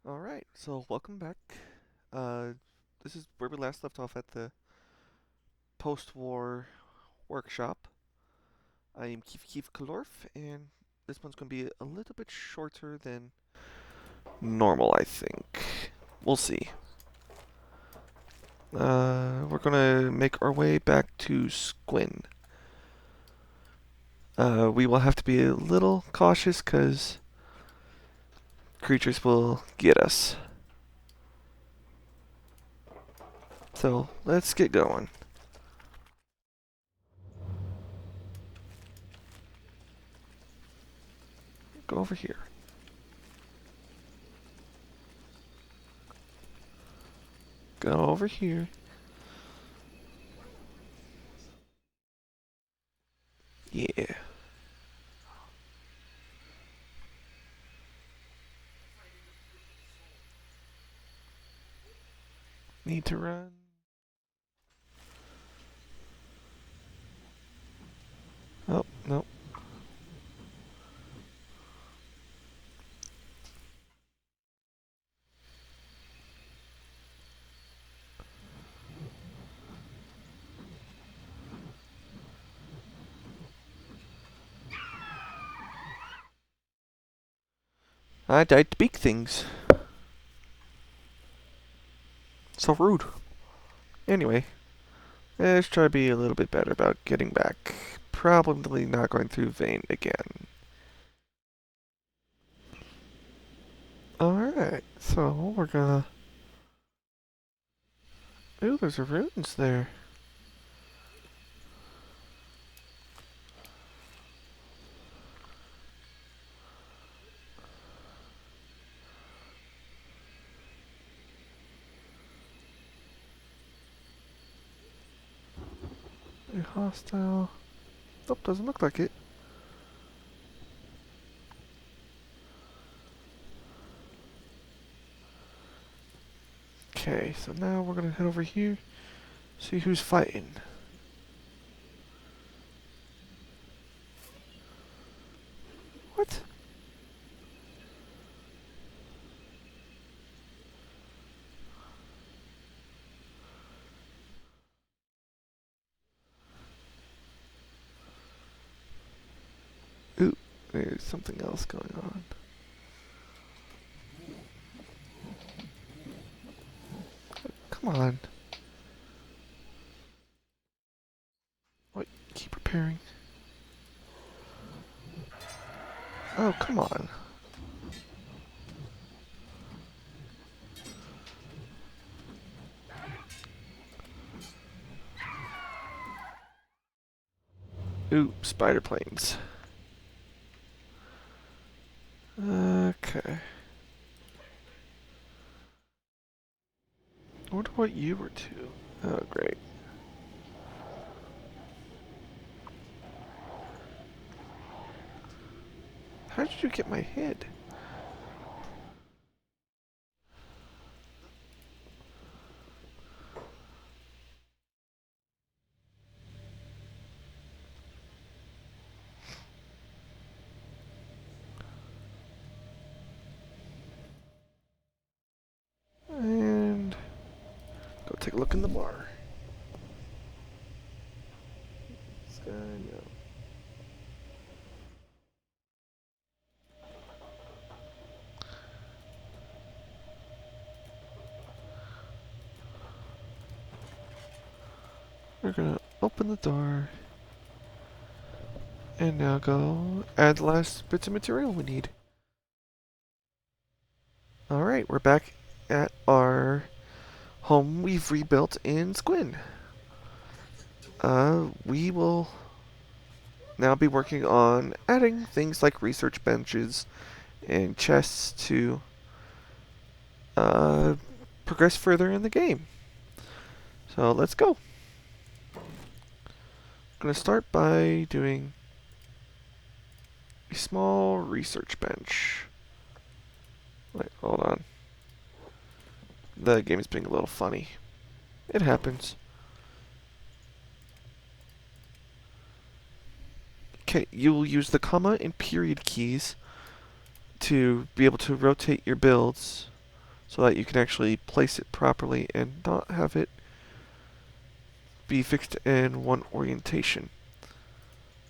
Alright, so welcome back. Uh, this is where we last left off at the post-war workshop. I am Keef'Keef and this one's going to be a little bit shorter than normal, I think. We'll see. We're going to make our way back to Squin. We will have to be a little cautious because creatures will get us. So, let's get going. Go over here. Go over here. Yeah. Need to run. Oh, no. I died to beak things. So rude. Anyway, let's try to be a little bit better about getting back. Probably not going through vein again. Alright, so we're gonna... Ooh, there's a runes there. A hostile... Nope, doesn't look like it. Okay, so now we're gonna head over here, see who's fighting. What? Ooh, there's something else going on. Come on. Wait, keep repairing. Oh, come on. Ooh, spider planes. Okay. I wonder what you were to. Oh, great. How did you get my head? And go take a look in the bar. Sky, no. We're gonna open the door and now go add the last bits of material we need. Alright, we're back at our home we've rebuilt in Squin. We will now be working on adding things like research benches and chests to progress further in the game. So let's go. I'm gonna start by doing a small research bench. Wait, hold on. The game is being a little funny. It happens. Okay, you will use the comma and period keys to be able to rotate your builds so that you can actually place it properly and not have it be fixed in one orientation.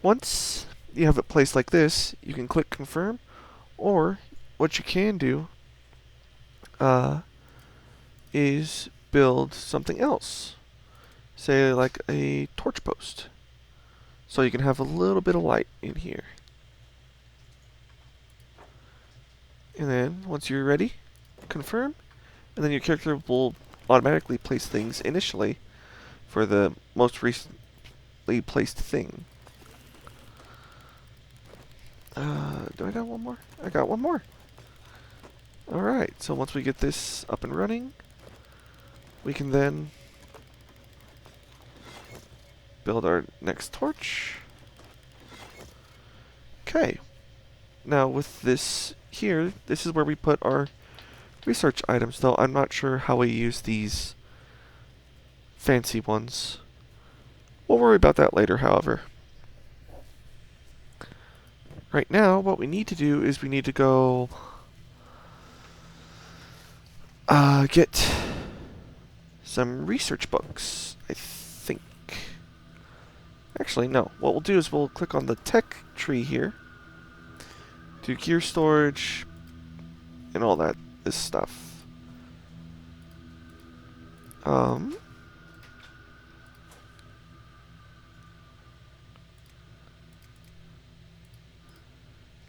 Once you have it placed like this, you can click confirm, or what you can do is build something else, say like a torch post, so you can have a little bit of light in here. And then once you're ready, confirm, and then your character will automatically place things initially for the most recently placed thing. Do I got one more? I got one more. Alright, so once we get this up and running, we can then build our next torch. Okay. Now with this here, this is where we put our research items, though I'm not sure how we use these fancy ones. We'll worry about that later, however. Right now, what we need to do is we need to go get some research books, I think. Actually, no. What we'll do is we'll click on the tech tree here, do gear storage, and all that this stuff.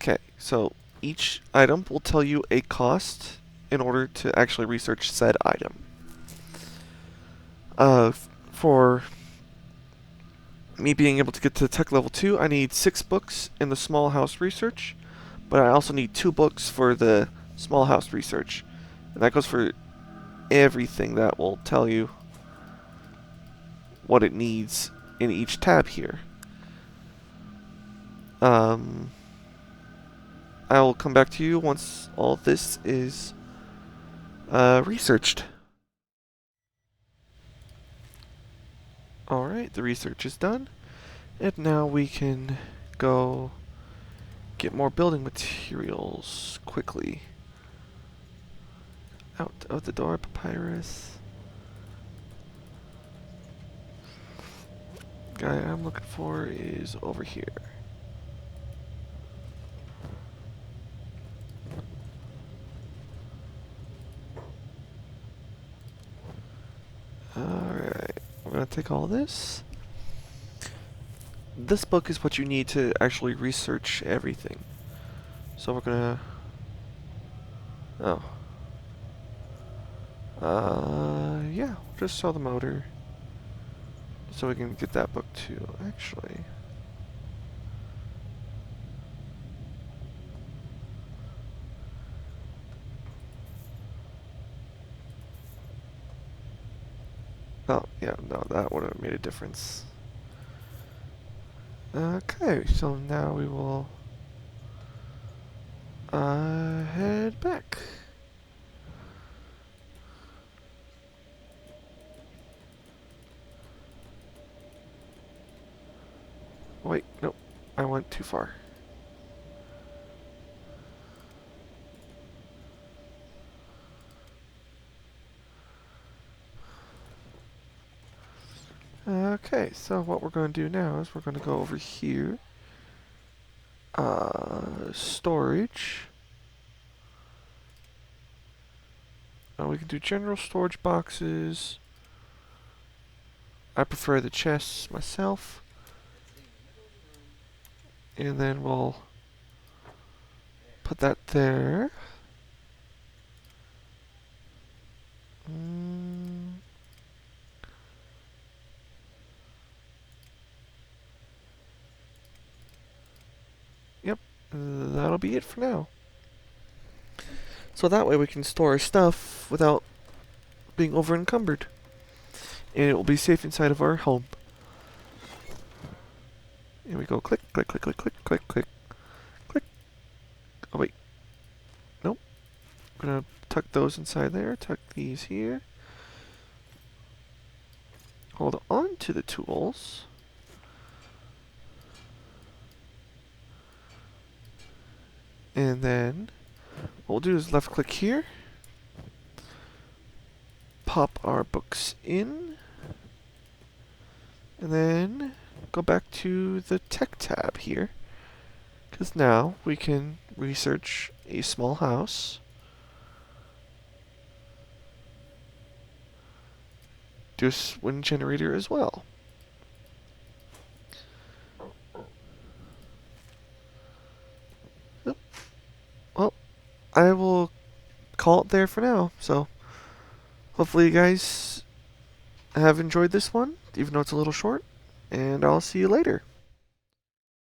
Okay, so each item will tell you a cost in order to actually research said item. For me being able to get to tech level 2, I need 6 books in the small house research, but I also need 2 books for the small house research. And that goes for everything that will tell you what it needs in each tab here. I will come back to you once all this is researched. Alright, the research is done. And now we can go get more building materials quickly. Out of the door, papyrus. Guy I'm looking for is over here. Alright, we're gonna take all this. This book is what you need to actually research everything. So we're gonna... yeah, just sell the motor. So we can get that book too, actually. Oh, yeah, no, that would have made a difference. Okay, so now we will head back. Wait, nope, I went too far. Okay, so what we're going to do now is we're going to go over here. Storage. We can do general storage boxes. I prefer the chests myself. And then we'll put that there. Yep, that'll be it for now. So that way we can store our stuff without being over encumbered. And it will be safe inside of our home. Here we go, click, click, click, click, click, click, click, click. Oh wait, nope. I'm gonna tuck those inside there, tuck these here. Hold on to the tools. And then what we'll do is left click here. pop our books in, and then go back to the tech tab here, because now we can research a small house, do a wind generator as well. Yep. Well, I will call it there for now, so hopefully you guys have enjoyed this one, even though it's a little short, and I'll see you later.